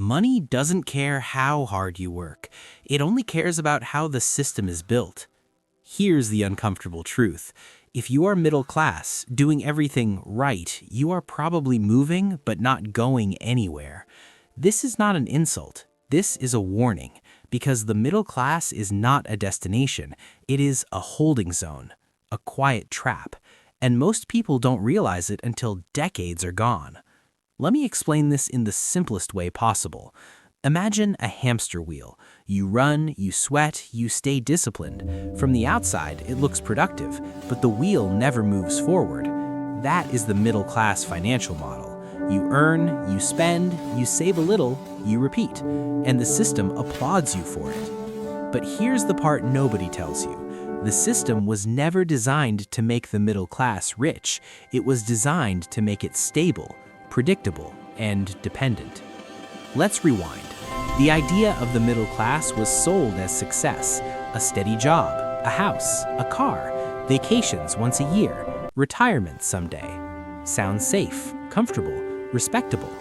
Money doesn't care how hard you work. It only cares about how the system is built. Here's the uncomfortable truth. If you are middle class, doing everything right, you are probably moving but not going anywhere. This is not an insult. This is a warning, because the middle class is not a destination. It is a holding zone, a quiet trap, and most people don't realize it until decades are gone. Let me explain this in the simplest way possible. Imagine a hamster wheel. You run, you sweat, you stay disciplined. From the outside, it looks productive, but the wheel never moves forward. That is the middle-class financial model. You earn, you spend, you save a little, you repeat, and the system applauds you for it. But here's the part nobody tells you. The system was never designed to make the middle class rich. It was designed to make it stable, predictable, and dependent. Let's rewind. The idea of the middle class was sold as success: a steady job, a house, a car, vacations once a year, retirement someday. Sounds safe, comfortable, respectable.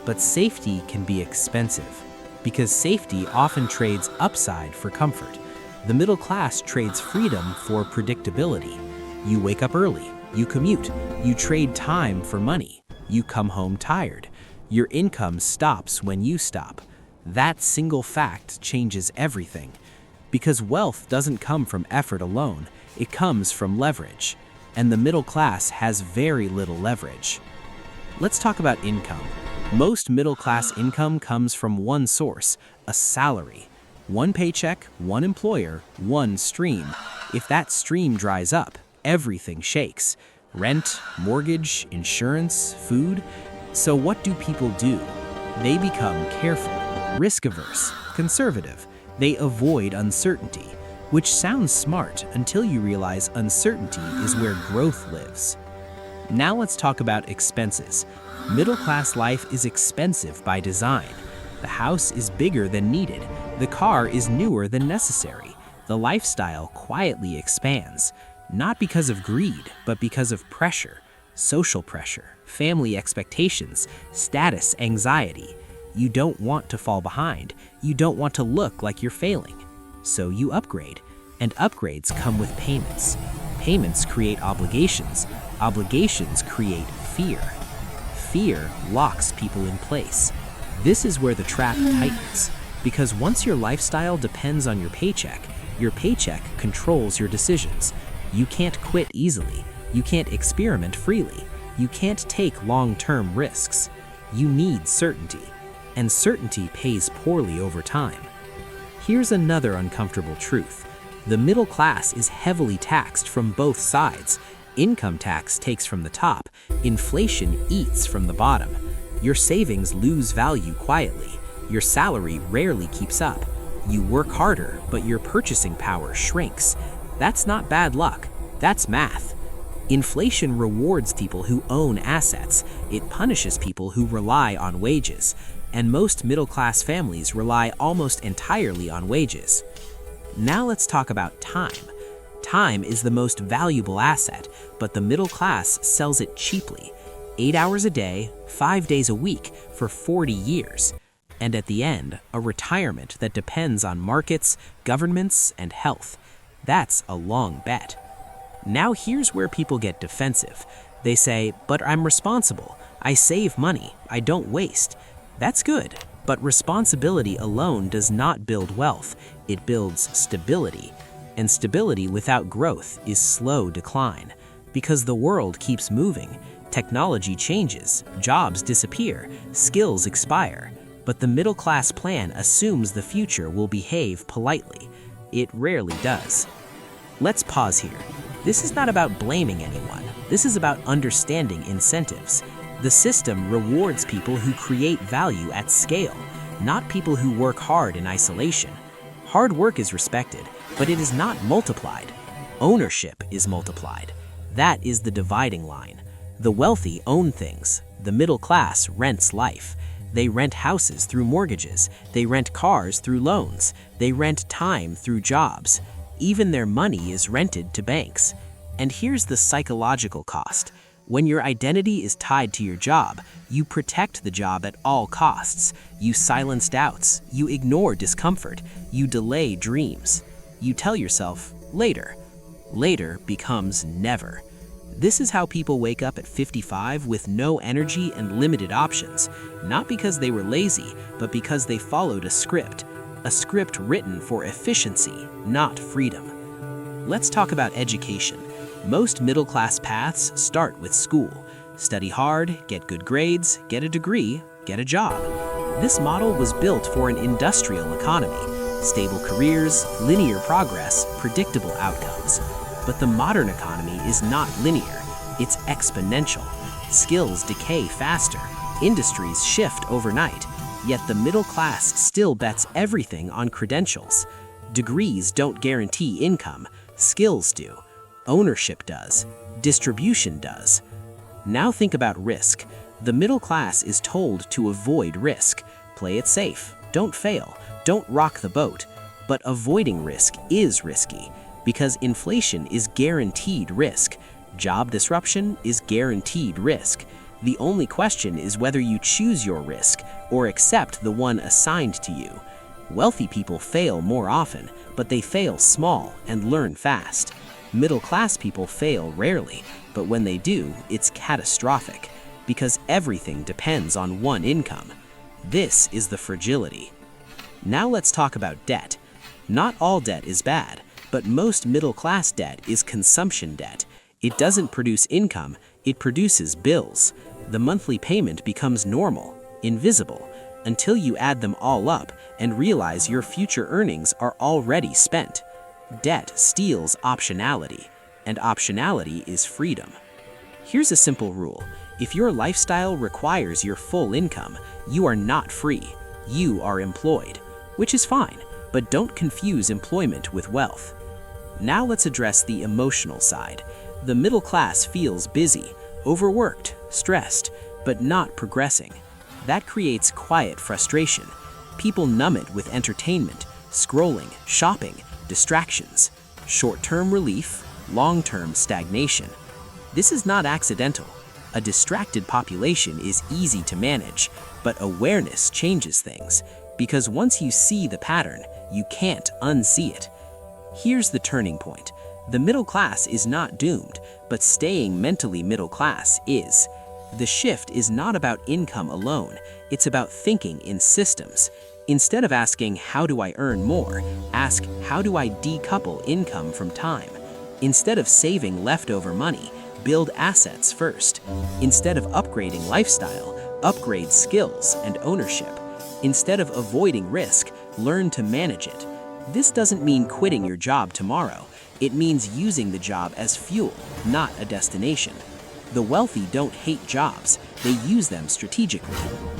But safety can be expensive, because safety often trades upside for comfort. The middle class trades freedom for predictability. You wake up early, you commute, you trade time for money, you come home tired. Your income stops when you stop. That single fact changes everything. Because wealth doesn't come from effort alone, it comes from leverage. And the middle class has very little leverage. Let's talk about income. Most middle class income comes from one source: a salary. One paycheck, one employer, one stream. If that stream dries up, everything shakes. Rent, mortgage, insurance, food. So what do people do? They become careful, risk-averse, conservative. They avoid uncertainty, which sounds smart until you realize uncertainty is where growth lives. Now let's talk about expenses. Middle-class life is expensive by design. The house is bigger than needed. The car is newer than necessary. The lifestyle quietly expands, not because of greed, but because of pressure. Social pressure, family expectations, status anxiety. You don't want to fall behind. You don't want to look like you're failing. So you upgrade. And upgrades come with payments. Payments create obligations. Obligations create fear. Fear locks people in place. This is where the trap tightens. Because once your lifestyle depends on your paycheck controls your decisions. You can't quit easily. You can't experiment freely. You can't take long-term risks. You need certainty. And certainty pays poorly over time. Here's another uncomfortable truth. The middle class is heavily taxed from both sides. Income tax takes from the top. Inflation eats from the bottom. Your savings lose value quietly. Your salary rarely keeps up. You work harder, but your purchasing power shrinks. That's not bad luck. That's math. Inflation rewards people who own assets. It punishes people who rely on wages. And most middle-class families rely almost entirely on wages. Now let's talk about time. Time is the most valuable asset, but the middle class sells it cheaply. 8 hours a day, 5 days a week, for 40 years. And at the end, a retirement that depends on markets, governments, and health. That's a long bet. Now here's where people get defensive. They say, but I'm responsible. I save money. I don't waste. That's good, but responsibility alone does not build wealth. It builds stability. And stability without growth is slow decline. Because the world keeps moving. Technology changes, jobs disappear, skills expire. But the middle-class plan assumes the future will behave politely. It rarely does. Let's pause here. This is not about blaming anyone. This is about understanding incentives. The system rewards people who create value at scale, not people who work hard in isolation. Hard work is respected, but it is not multiplied. Ownership is multiplied. That is the dividing line. The wealthy own things. The middle class rents life. They rent houses through mortgages. They rent cars through loans. They rent time through jobs. Even their money is rented to banks. And here's the psychological cost. When your identity is tied to your job, you protect the job at all costs. You silence doubts, you ignore discomfort, you delay dreams. You tell yourself, later. Later becomes never. This is how people wake up at 55 with no energy and limited options, not because they were lazy, but because they followed a script written for efficiency, not freedom. Let's talk about education. Most middle-class paths start with school. Study hard, get good grades, get a degree, get a job. This model was built for an industrial economy. Stable careers, linear progress, predictable outcomes. But the modern economy is not linear, it's exponential. Skills decay faster, industries shift overnight, yet the middle class still bets everything on credentials. Degrees don't guarantee income, skills do. Ownership does. Distribution does. Now think about risk. The middle class is told to avoid risk. Play it safe. Don't fail. Don't rock the boat. But avoiding risk is risky because inflation is guaranteed risk. Job disruption is guaranteed risk. The only question is whether you choose your risk or accept the one assigned to you. Wealthy people fail more often, but they fail small and learn fast. Middle-class people fail rarely, but when they do, it's catastrophic, because everything depends on one income. This is the fragility. Now let's talk about debt. Not all debt is bad, but most middle-class debt is consumption debt. It doesn't produce income, it produces bills. The monthly payment becomes normal, invisible, until you add them all up and realize your future earnings are already spent. Debt steals optionality, and optionality is freedom. Here's a simple rule. If your lifestyle requires your full income, you are not free. You are employed, which is fine, but don't confuse employment with wealth. Now let's address the emotional side. The middle class feels busy, overworked, stressed, but not progressing. That creates quiet frustration. People numb it with entertainment, scrolling, shopping, distractions, short-term relief, long-term stagnation. This is not accidental. A distracted population is easy to manage, but awareness changes things, because once you see the pattern, you can't unsee it. Here's the turning point. The middle class is not doomed, but staying mentally middle class is. The shift is not about income alone, it's about thinking in systems. Instead of asking, how do I earn more? Ask, how do I decouple income from time? Instead of saving leftover money, build assets first. Instead of upgrading lifestyle, upgrade skills and ownership. Instead of avoiding risk, learn to manage it. This doesn't mean quitting your job tomorrow. It means using the job as fuel, not a destination. The wealthy don't hate jobs, they use them strategically.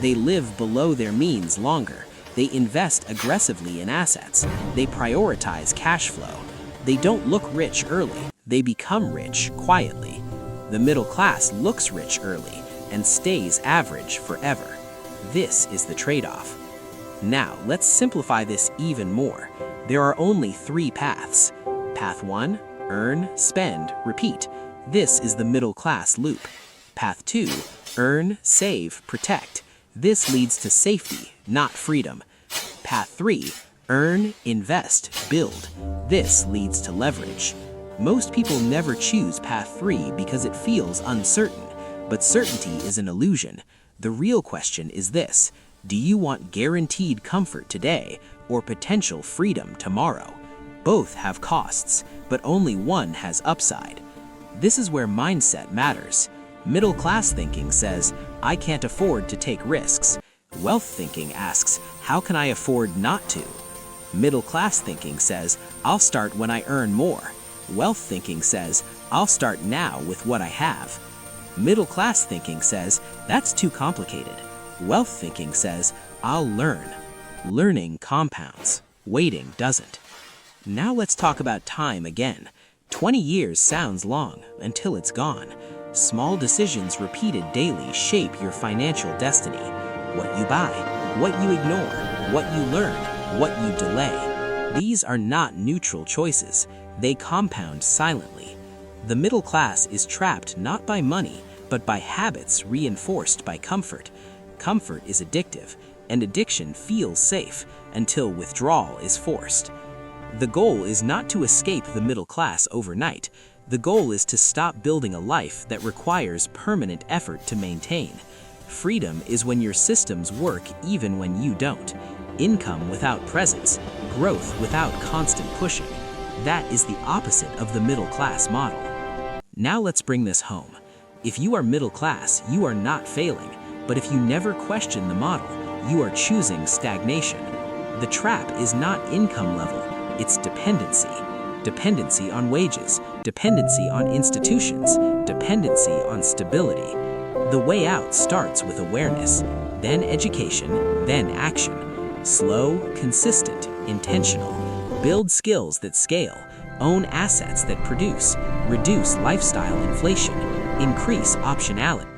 They live below their means longer. They invest aggressively in assets. They prioritize cash flow. They don't look rich early. They become rich quietly. The middle class looks rich early and stays average forever. This is the trade-off. Now, let's simplify this even more. There are only 3 paths. Path 1, earn, spend, repeat. This is the middle class loop. Path 2, earn, save, protect. This leads to safety, not freedom. Path 3, earn, invest, build. This leads to leverage. Most people never choose path 3 because it feels uncertain, but certainty is an illusion. The real question is this: do you want guaranteed comfort today or potential freedom tomorrow? Both have costs, but only one has upside. This is where mindset matters. Middle class thinking says, I can't afford to take risks. Wealth thinking asks, how can I afford not to? Middle class thinking says, I'll start when I earn more. Wealth thinking says, I'll start now with what I have. Middle class thinking says, that's too complicated. Wealth thinking says, I'll learn. Learning compounds. Waiting doesn't. Now let's talk about time again. 20 years sounds long until it's gone. Small decisions repeated daily shape your financial destiny. What you buy, what you ignore, what you learn, what you delay. These are not neutral choices. They compound silently. The middle class is trapped not by money, but by habits reinforced by comfort. Comfort is addictive, and addiction feels safe until withdrawal is forced. The goal is not to escape the middle class overnight. The goal is to stop building a life that requires permanent effort to maintain. Freedom is when your systems work even when you don't. Income without presence, growth without constant pushing. That is the opposite of the middle class model. Now let's bring this home. If you are middle class, you are not failing. But if you never question the model, you are choosing stagnation. The trap is not income level, it's dependency. Dependency on wages, dependency on institutions, dependency on stability. The way out starts with awareness, then education, then action. Slow, consistent, intentional. Build skills that scale, own assets that produce, reduce lifestyle inflation, increase optionality.